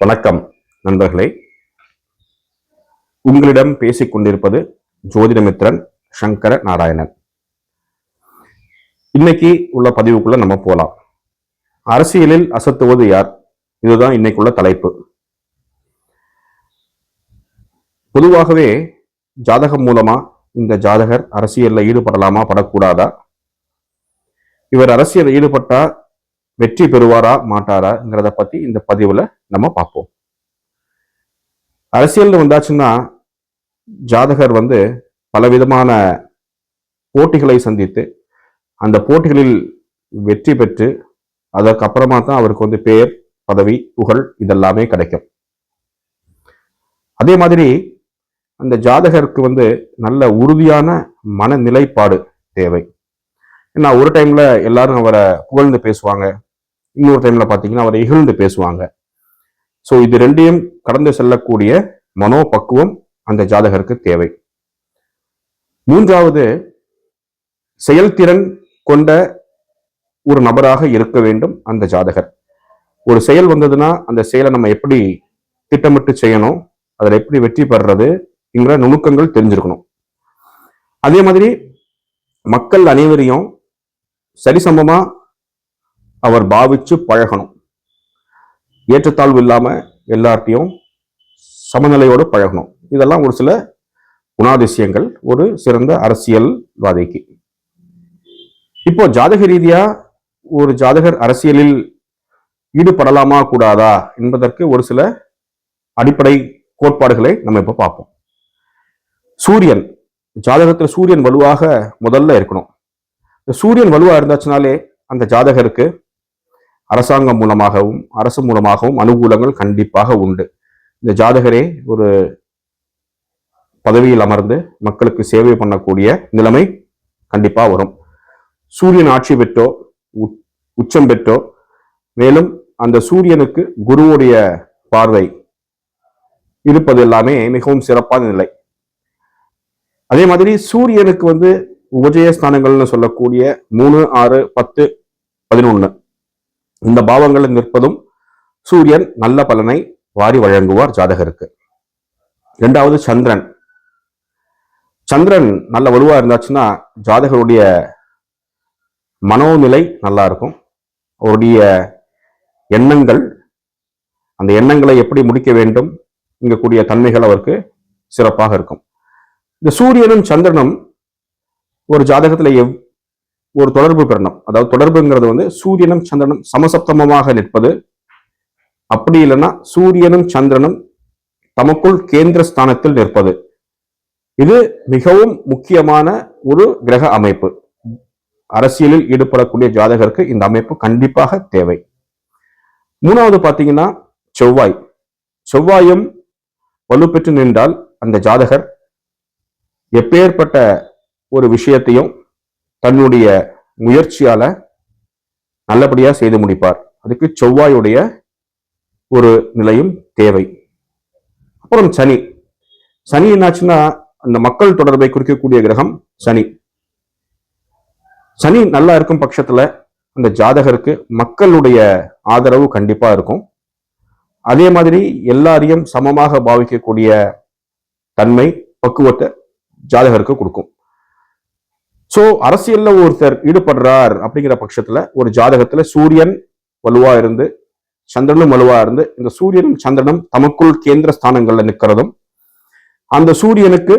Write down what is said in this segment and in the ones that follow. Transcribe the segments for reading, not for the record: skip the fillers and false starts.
வணக்கம் நண்பர்களே. உங்களிடம் பேசிக் கொண்டிருப்பது ஜோதிடமித்திரன் சங்கர நாராயணன். இன்னைக்கு உள்ள பதிவுக்குள்ள நம்ம போலாம். அரசியலில் அசத்துவது யார்? இதுதான் இன்னைக்குள்ள தலைப்பு. பொதுவாகவே ஜாதகம் மூலமா இந்த ஜாதகர் அரசியல்ல ஈடுபடலாமா படக்கூடாதா, இவர் அரசியல் ஈடுபட்டா வெற்றி பெறுவாரா மாட்டாராங்கிறத பத்தி இந்த பதிவுல நம்ம பார்ப்போம். அரசியல் வந்தாச்சுன்னா ஜாதகர் பலவிதமான போட்டிகளை சந்தித்து அந்த போட்டிகளில் வெற்றி பெற்று அதற்கப்புறமா தான் அவருக்கு பேர், பதவி, புகழ் இதெல்லாமே கிடைக்கும். அதே மாதிரி அந்த ஜாதகருக்கு நல்ல உறுதியான மனநிலைப்பாடு தேவை. ஏன்னா ஒரு டைம்ல எல்லாரும் அவரை புகழ்ந்து பேசுவாங்க, இன்னொரு டைம்ல பாத்தீங்கன்னா அவரை இகழ்ந்து பேசுவாங்க. ஸோ இது ரெண்டையும் கடந்து செல்லக்கூடிய மனோபக்குவம் அந்த ஜாதகருக்கு தேவை. மூன்றாவது, செயல்திறன் கொண்ட ஒரு நபராக இருக்க வேண்டும் அந்த ஜாதகர். ஒரு செயல் வந்ததுன்னா அந்த செயலை நம்ம எப்படி திட்டமிட்டு செய்யணும், அதில் எப்படி வெற்றி பெறுறதுங்கிற நுணுக்கங்கள் தெரிஞ்சிருக்கணும். அதே மாதிரி மக்கள் அனைவரையும் சரிசமமா அவர் பாவிச்சு பழகணும். ஏற்றத்தாழ்வு இல்லாம எல்லார்ட்டையும் சமநிலையோடு பழகணும். இதெல்லாம் ஒரு சில குணாதிசயங்கள் ஒரு சிறந்த அரசியல்வாதிக்கு. இப்போ ஜாதக ரீதியா ஒரு ஜாதகர் அரசியலில் ஈடுபடலாமா கூடாதா என்பதற்கு ஒரு சில அடிப்படை கோட்பாடுகளை நம்ம இப்ப பார்ப்போம். சூரியன் ஜாதகத்தில் சூரியன் வலுவாக முதல்ல இருக்கணும். இந்த சூரியன் வலுவா இருந்தாச்சுனாலே அந்த ஜாதகருக்கு அரசாங்கம் மூலமாகவும் அரசு மூலமாகவும் அனுகூலங்கள் கண்டிப்பாக உண்டு. இந்த ஜாதகரே ஒரு பதவியில் அமர்ந்து மக்களுக்கு சேவை பண்ணக்கூடிய நிலைமை கண்டிப்பா வரும். சூரியன் ஆட்சி பெற்றோ உச்சம் பெற்றோ, மேலும் அந்த சூரியனுக்கு குருவுடைய பார்வை இருப்பது எல்லாமே மிகவும் சிறப்பான நிலை. அதே மாதிரி சூரியனுக்கு உபஜயஸ்தானங்கள்னு சொல்லக்கூடிய 3, 6, 10, 11 இந்த பாவங்களில் நிற்பதும் சூரியன் நல்ல பலனை வாரி வழங்குவார் ஜாதகருக்கு. இரண்டாவது, சந்திரன். சந்திரன் நல்ல வலுவா இருந்தாச்சுன்னா ஜாதகருடைய மனோநிலை நல்லா இருக்கும். அவருடைய எண்ணங்கள், அந்த எண்ணங்களை எப்படி முடிக்க வேண்டும் இங்கக்கூடிய தன்மைகள் அவருக்கு சிறப்பாக இருக்கும். இந்த சூரியனும் சந்திரனும் ஒரு ஜாதகத்துல ஒரு தொடர்பு பெறணும். அதாவது தொடர்புங்கிறது சூரியனும் சந்திரனும் சமசப்தமமாக நிற்பது, அப்படி இல்லைன்னா சூரியனும் சந்திரனும் தமக்குள் கேந்திர ஸ்தானத்தில் நிற்பது. இது மிகவும் முக்கியமான ஒரு கிரக அமைப்பு. அரசியலில் ஈடுபடக்கூடிய ஜாதகருக்கு இந்த அமைப்பு கண்டிப்பாக தேவை. மூணாவது பாத்தீங்கன்னா செவ்வாய். செவ்வாயும் வலுப்பெற்று நின்றால் அந்த ஜாதகர் எப்பேற்பட்ட ஒரு விஷயத்தையும் தன்னுடைய முயற்சியால நல்லபடியா செய்து முடிப்பார். அதுக்கு செவ்வாயுடைய ஒரு நிலையும் தேவை. அப்புறம் சனி. சனி என்னாச்சுன்னா அந்த மக்கள் தொடர்பை குறிக்கக்கூடிய கிரகம் சனி. சனி நல்லா இருக்கும் பட்சத்துல அந்த ஜாதகருக்கு மக்களுடைய ஆதரவு கண்டிப்பா இருக்கும். அதே மாதிரி எல்லாரையும் சமமாக பாவிக்கக்கூடிய தன்மை, பக்குவத்தை ஜாதகருக்கு கொடுக்கும். சோ அரசியல்ல ஒருத்தர் ஈடுபடுறார் அப்படிங்கிற பட்சத்துல ஒரு ஜாதகத்துல சூரியன் வலுவா இருந்து சந்திரனும் வலுவா இருந்து இந்த சூரியனும் சந்திரனும் தமக்குள் கேந்திர ஸ்தானங்கள்ல நிற்கிறதும், அந்த சூரியனுக்கு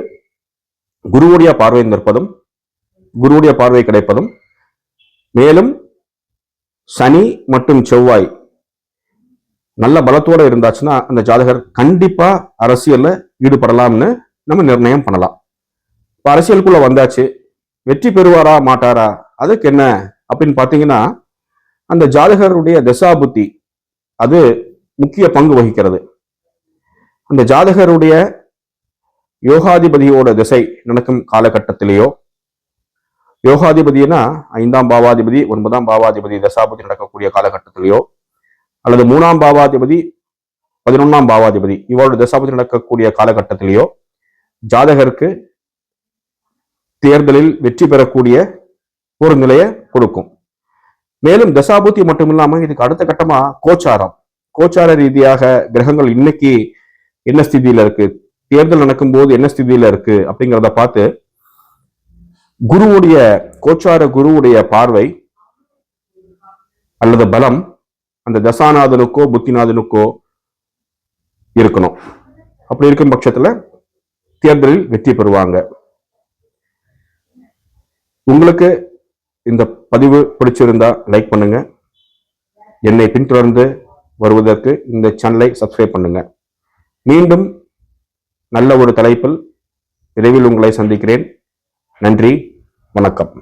குருவுடைய பார்வை நிற்பதும், குருவுடைய பார்வை கிடைப்பதும், மேலும் சனி மற்றும் செவ்வாய் நல்ல பலத்தோட இருந்தாச்சுன்னா அந்த ஜாதகர் கண்டிப்பா அரசியல்ல ஈடுபடலாம்னு நம்ம நிர்ணயம் பண்ணலாம். இப்ப அரசியலுக்குள்ள வந்தாச்சு, வெற்றி பெறுவாரா மாட்டாரா அதுக்கு என்ன அப்படின்னு பாத்தீங்கன்னா அந்த ஜாதகருடைய தசாபுத்தி அது முக்கிய பங்கு வகிக்கிறது. அந்த ஜாதகருடைய யோகாதிபதியோட திசை நடக்கும் காலகட்டத்திலேயோ, யோகாதிபதினா 5ஆம் பாவாதிபதி 9ஆம் பாவாதிபதி தசாபுத்தி நடக்கக்கூடிய காலகட்டத்திலேயோ, அல்லது 3ஆம் பாவாதிபதி 11ஆம் பாவாதிபதி இவரோட தசாபுத்தி நடக்கக்கூடிய காலகட்டத்திலேயோ ஜாதகருக்கு தேர்தலில் வெற்றி பெறக்கூடிய ஒரு நிலையை கொடுக்கும். மேலும் தசாபுத்தி மட்டும் இல்லாம இதுக்கு அடுத்த கட்டமா கோச்சாரம். கோச்சார ரீதியாக கிரகங்கள் இன்னைக்கு என்ன ஸ்திதியில இருக்கு, தேர்தல் நடக்கும்போது என்ன ஸ்திதியில இருக்கு அப்படிங்கிறத பார்த்து குருவுடைய கோச்சார குருவுடைய பார்வை அல்லது பலம் அந்த தசாநாதனுக்கோ புத்திநாதனுக்கோ இருக்கணும். அப்படி இருக்கும் பட்சத்துல தேர்தலில் வெற்றி பெறுவாங்க. உங்களுக்கு இந்த பதிவு பிடிச்சிருந்தா லைக் பண்ணுங்க. என்னை பின்தொடர்ந்து வருவதற்கு இந்த சேனலை சப்ஸ்கிரைப் பண்ணுங்க. மீண்டும் நல்ல ஒரு தலைப்பில் விரைவில் உங்களை சந்திக்கிறேன். நன்றி, வணக்கம்.